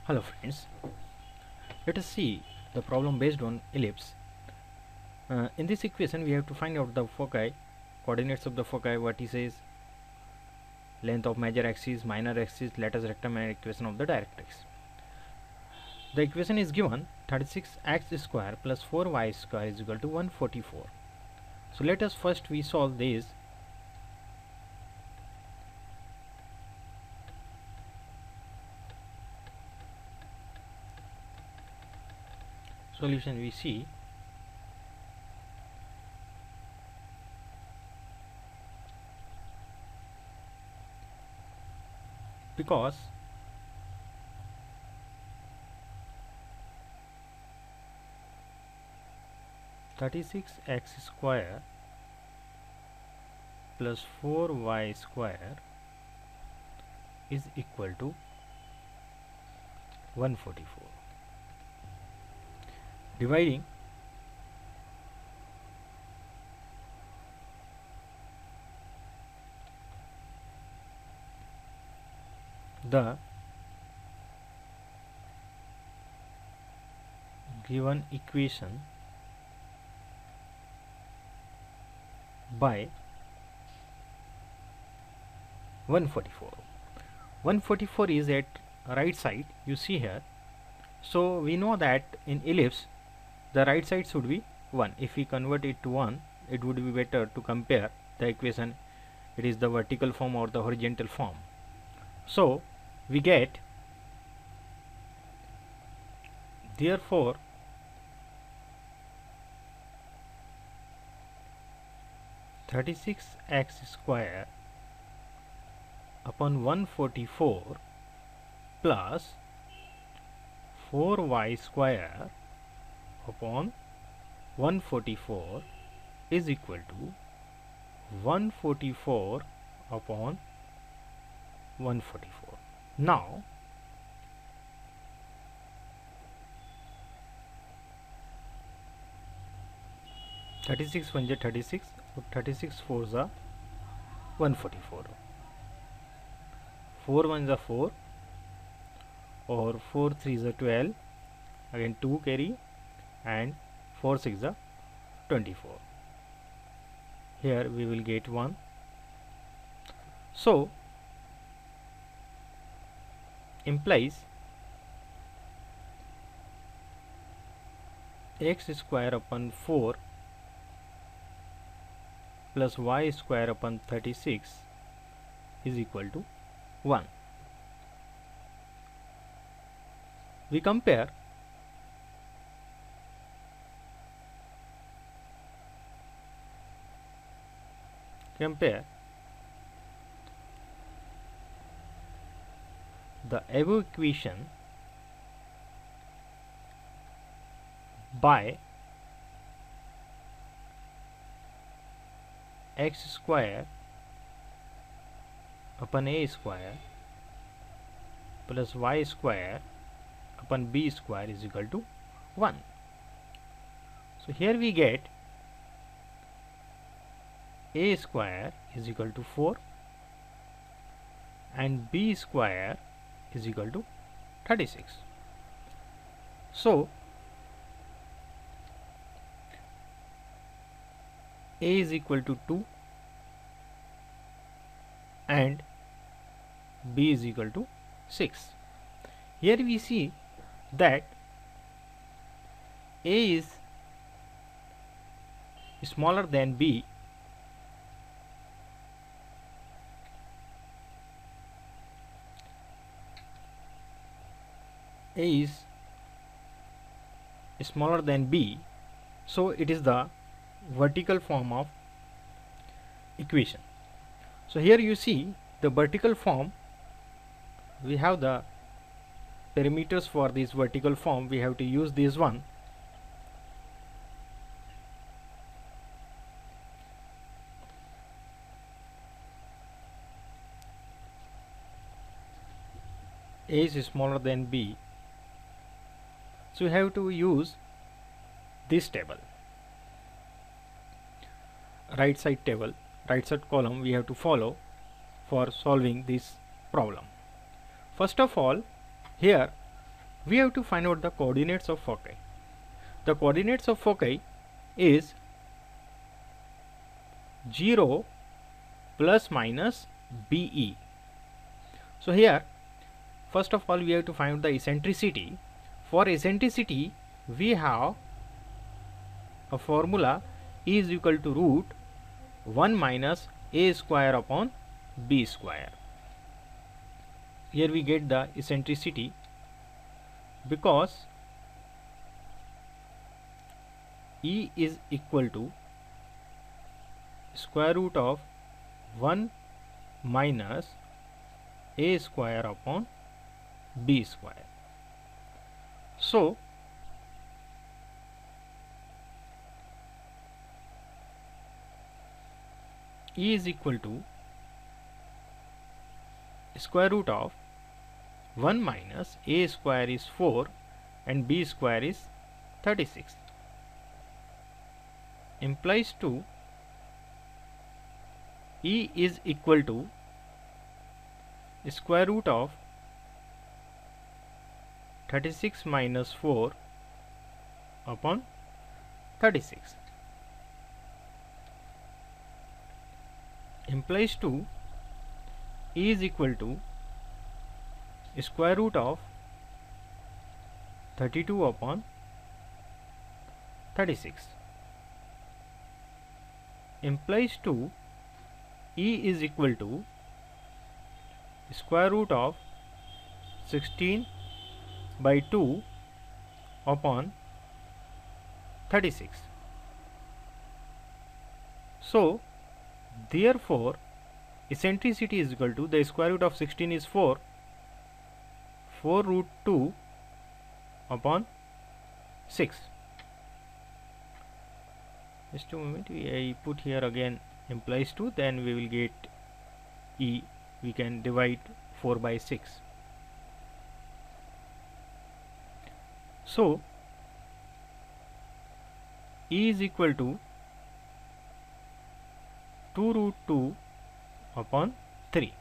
Hello friends, let us see the problem based on ellipse. In this equation we have to find out the foci, coordinates of the foci, vertices, length of major axis, minor axis, lattice rectum and equation of the directrix. The equation is given 36x square plus 4y square is equal to 144. So let us first we solve this. Solution we see because (36x square plus 4y square is equal to 144. Dividing the given equation by 144. 144 is at right side, you see here. So we know that in ellipse the right side should be 1. If we convert it to 1, it would be better to compare the equation, it is the vertical form or the horizontal form. So we get, therefore (36x square upon 144 plus 4y square upon 144 is equal to 144 upon 144. Now (36 1 36), 36 4 144, 4 1 4 or 4 3 12, again 2 carry and 4 6 24. Here we will get 1. So implies x square upon 4 plus y square upon 36 is equal to 1. We compare the above equation by x square upon a square plus y square upon b square is equal to 1. So here we get a square is equal to 4 and b square is equal to 36. So a is equal to 2 and b is equal to 6. Here we see that a is smaller than b is smaller than b, so it is the vertical form of equation. So here you see the vertical form, we have the parameters for this vertical form, we have to use this one. A is smaller than b, so we have to use this table, right side table, right side column we have to follow for solving this problem. First of all, here we have to find out the coordinates of foci. The coordinates of foci is 0 plus minus BE. So here first of all we have to find out the eccentricity. For eccentricity we have a formula, E is equal to root 1 minus A square upon B square. Here we get the eccentricity because E is equal to square root of 1 minus A square upon B square. So E is equal to square root of 1 minus A square is 4 and B square is 36, implies to E is equal to square root of 36 minus 4 upon 36, implies to E is equal to square root of 32 upon 36, implies to E is equal to square root of 16 by 2 upon 36. So therefore eccentricity is equal to the square root of 16 is 4 root 2 upon 6. Just a moment, I put here again implies to, then we will get E, we can divide 4 by 6. So E is equal to 2 root 2 upon 3,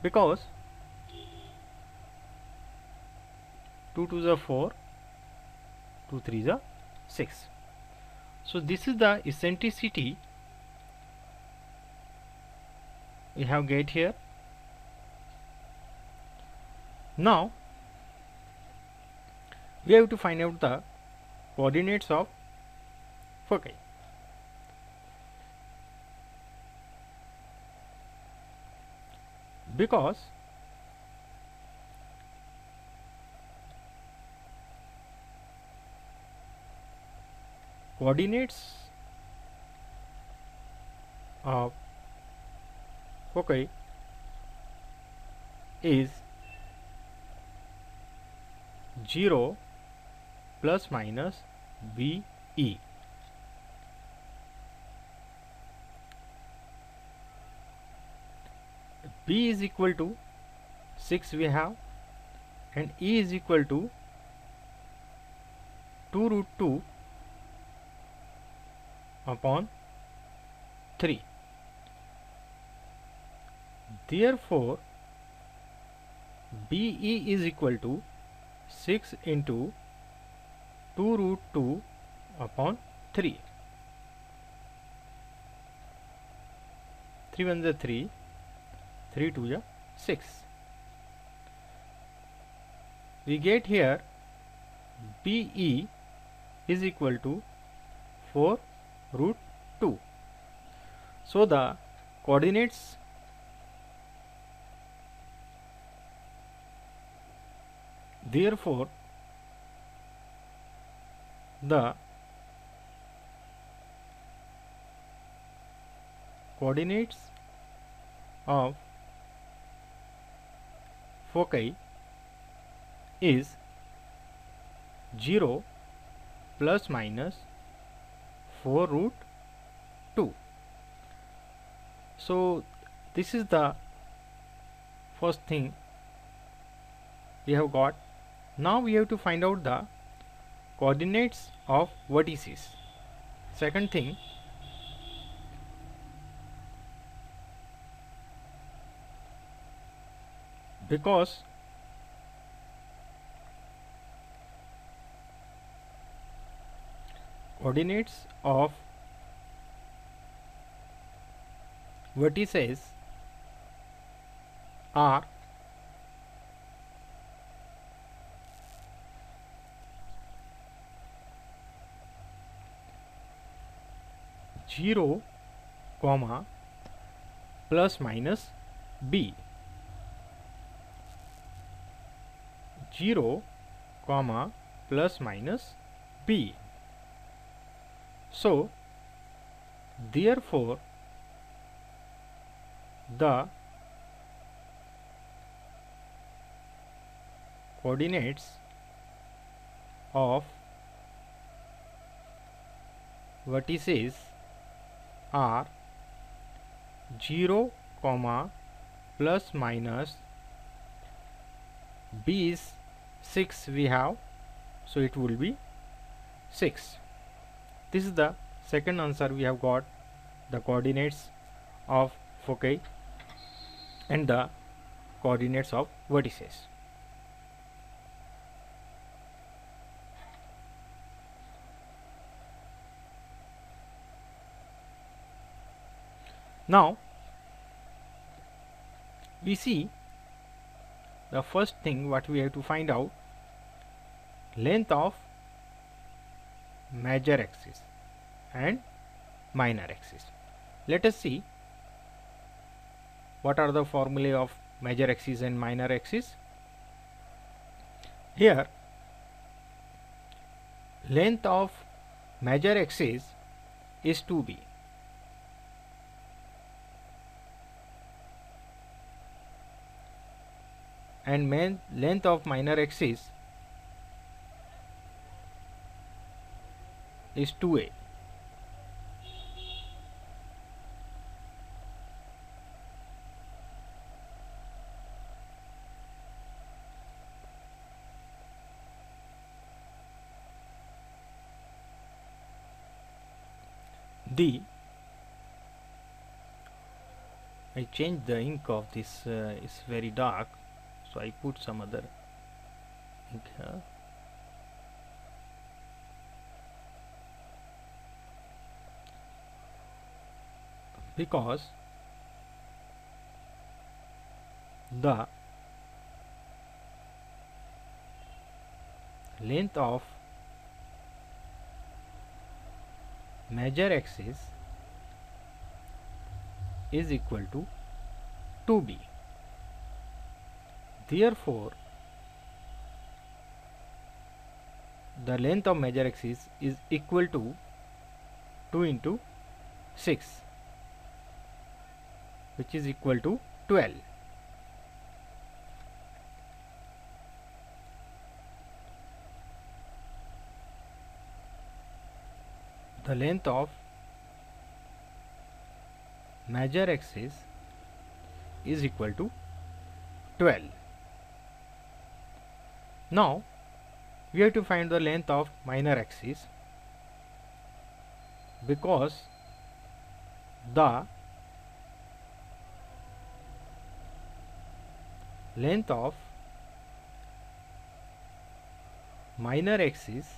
because 2 2s are 4, 2 3s are 6. So this is the eccentricity we have get here. Now we have to find out the coordinates of foci. Because coordinates of foci is 0 plus minus BE. B is equal to 6 we have, and E is equal to 2 root 2 upon 3. Therefore BE is equal to 6 into 2 root 2 upon 3. 3 1s are 3, 3 2s are 6. We get here BE is equal to 4 root 2. So the coordinates therefore the coordinates of foci is 0 plus minus 4 root 2. So this is the first thing we have got. Now we have to find out the coordinates of vertices. Second thing, because coordinates of vertices are 0, plus minus b, 0, plus minus b. So therefore the coordinates of vertices are 0, plus minus b is 6 we have, so it will be 6. This is the second answer. We have got the coordinates of foci and the coordinates of vertices. Now we see the first thing what we have to find out, length of major axis and minor axis. Let us see what are the formulae of major axis and minor axis. Here length of major axis is 2b and length of minor axis is 2a. I changed the ink of this, is very dark, so I put some other ink here. Because the length of major axis is equal to 2b. Therefore the length of major axis is equal to 2 into 6, which is equal to 12. The length of major axis is equal to 12. Now we have to find the length of minor axis, because the length of minor axis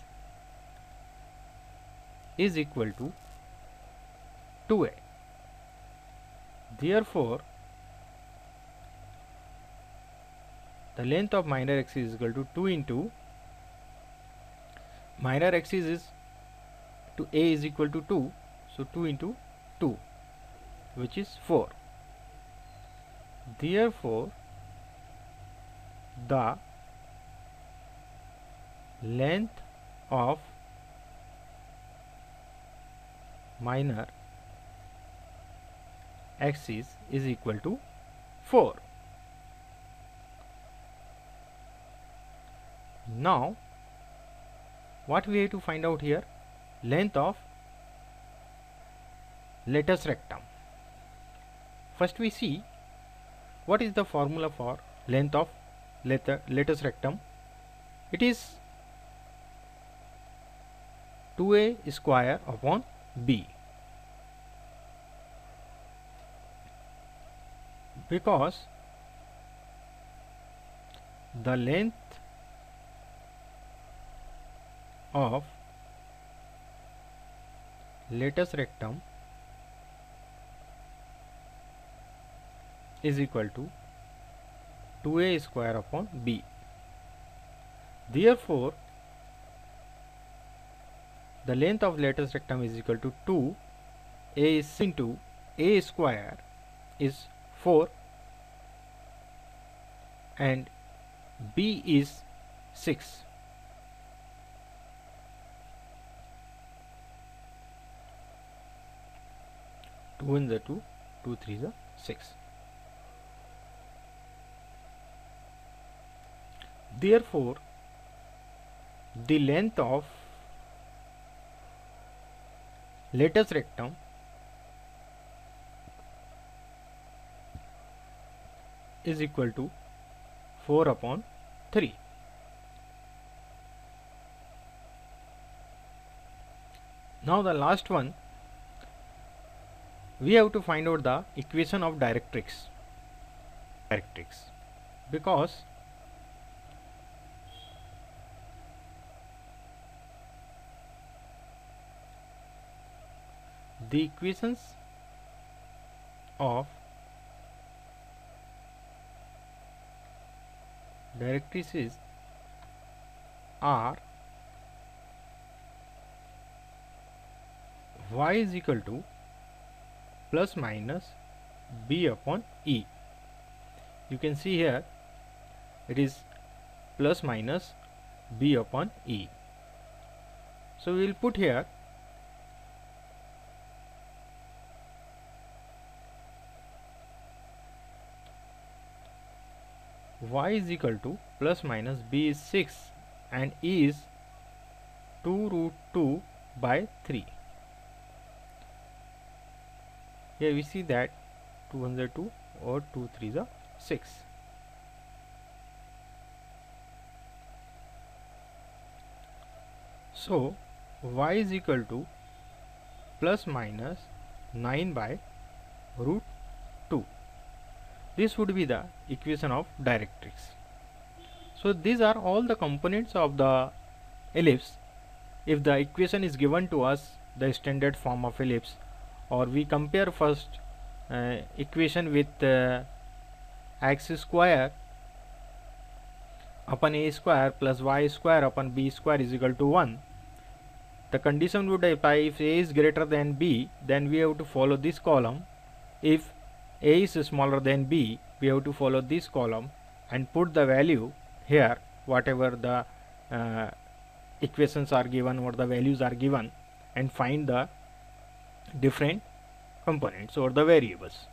is equal to 2a. Therefore the length of minor axis is equal to 2 into minor axis is to a is equal to 2, so 2 into 2, which is 4. Therefore the length of minor axis is equal to 4. Now what we have to find out here, length of latus rectum. First we see what is the formula for length of latus rectum. It is 2a square upon b, because the length of latus rectum is equal to 2a square upon b. Therefore, the length of latus rectum is equal to 2a into a square is 4 and b is 6. Two ones are 2, 2 threes are 6. Therefore, the length of latus rectum is equal to 4 upon 3. Now the last one, we have to find out the equation of directrix because the equations of directrices are y is equal to plus minus b upon e. You can see here it is plus minus b upon e. So we will put here y is equal to plus minus b is 6 and e is 2 root 2 by 3. Here we see that 2 ones are 2 or 2 threes are 6. So y is equal to plus minus 9 by root 2. This would be the equation of directrix. So these are all the components of the ellipse. If the equation is given to us, the standard form of ellipse, or we compare first equation with x square upon a square plus y square upon b square is equal to 1. The condition would apply if a is greater than b, then we have to follow this column. If a is smaller than b, we have to follow this column and put the value here, whatever the equations are given or the values are given, and find the different components or the variables.